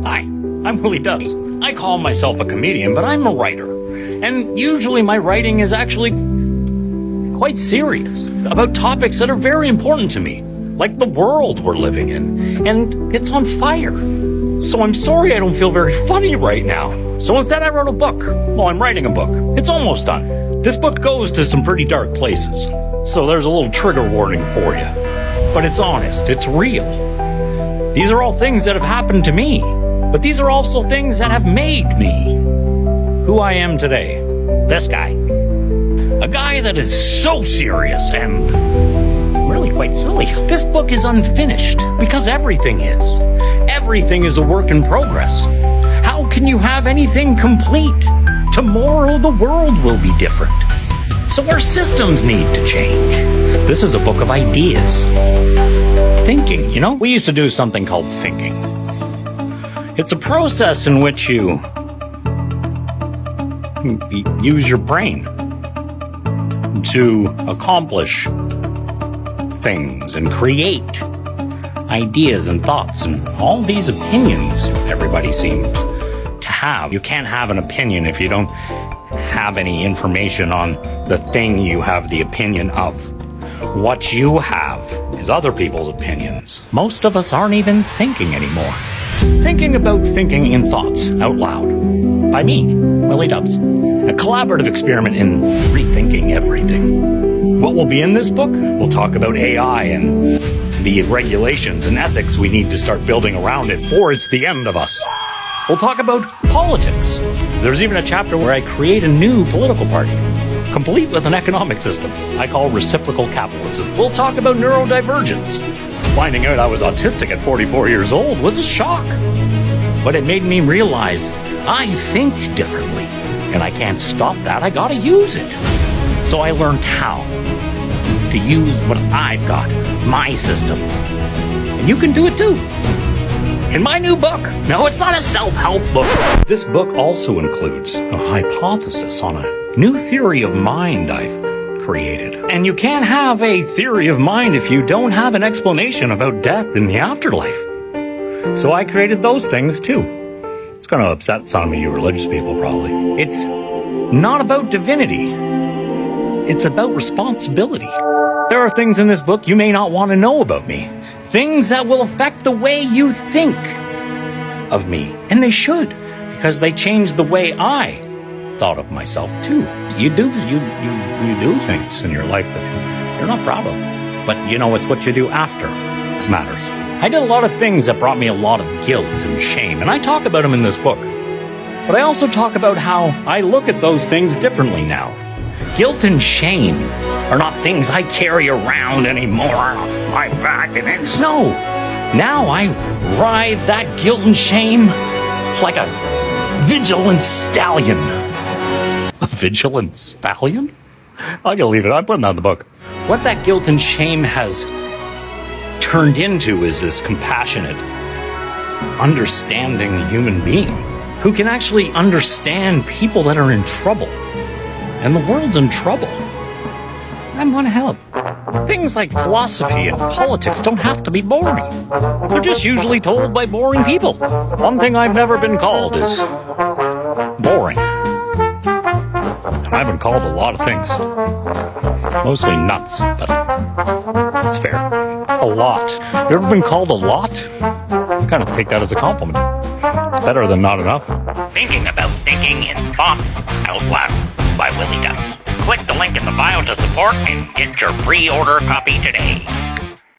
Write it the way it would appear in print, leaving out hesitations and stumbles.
Hi, I'm Willie Dubs. I call myself a comedian, but I'm a writer. And usually my writing is actually quite serious about topics that are very important to me, like the world we're living in, and it's on fire. So I'm sorry I don't feel very funny right now. So instead I wrote a book. Well, I'm writing a book. It's almost done. This book goes to some pretty dark places, so there's a little trigger warning for you. But it's honest, it's real. These are all things that have happened to me, but these are also things that have made me who I am today. This guy. A guy that is so serious and really quite silly. This book is unfinished because everything is. Everything is a work in progress. How can you have anything complete? Tomorrow the world will be different. So our systems need to change. This is a book of ideas. Thinking, you know? We used to do something called thinking. It's a process in which you use your brain to accomplish things and create ideas and thoughts and all these opinions everybody seems to have. You can't have an opinion if you don't have any information on the thing you have the opinion of. What you have is other people's opinions. Most of us aren't even thinking anymore. Thinking about thinking in thoughts out loud. By me, Willie Dubs. A collaborative experiment in rethinking everything. What will be in this book? We'll talk about AI and the regulations and ethics we need to start building around it, or it's the end of us. We'll talk about politics. There's even a chapter where I create a new political party, complete with an economic system I call reciprocal capitalism. We'll talk about neurodivergence. Finding out I was autistic at 44 years old was a shock. But it made me realize I think differently, and I can't stop that. I gotta use it. So I learned how to use what I've got, my system. And you can do it too. In my new book. No, it's not a self-help book. This book also includes a hypothesis on a new theory of mind I've created. And you can't have a theory of mind if you don't have an explanation about death and the afterlife. So I created those things too. It's going to upset some of you religious people probably. It's not about divinity. It's about responsibility. There are things in this book you may not want to know about me. Things that will affect the way you think of me. And they should, because they change the way I thought of myself too. You do things in your life that you're not proud of. But you know, it's what you do after that matters. I did a lot of things that brought me a lot of guilt and shame, and I talk about them in this book. But I also talk about how I look at those things differently now. Guilt and shame are not things I carry around anymore on my back and it's no. Now I ride that guilt and shame like a vigilant stallion. A vigilant stallion? I'm gonna leave it. I'm putting that in the book. What that guilt and shame has turned into is this compassionate, understanding human being who can actually understand people that are in trouble. And the world's in trouble. I'm gonna help. Things like philosophy and politics don't have to be boring. They're just usually told by boring people. One thing I've never been called is boring. And I've been called a lot of things. Mostly nuts, but it's fair. A lot. You ever been called a lot? I kind of take that as a compliment. It's better than not enough. Thinking about thinking in thoughts out loud by Willie Dubs. Click the link in the bio to support and get your pre-order copy today.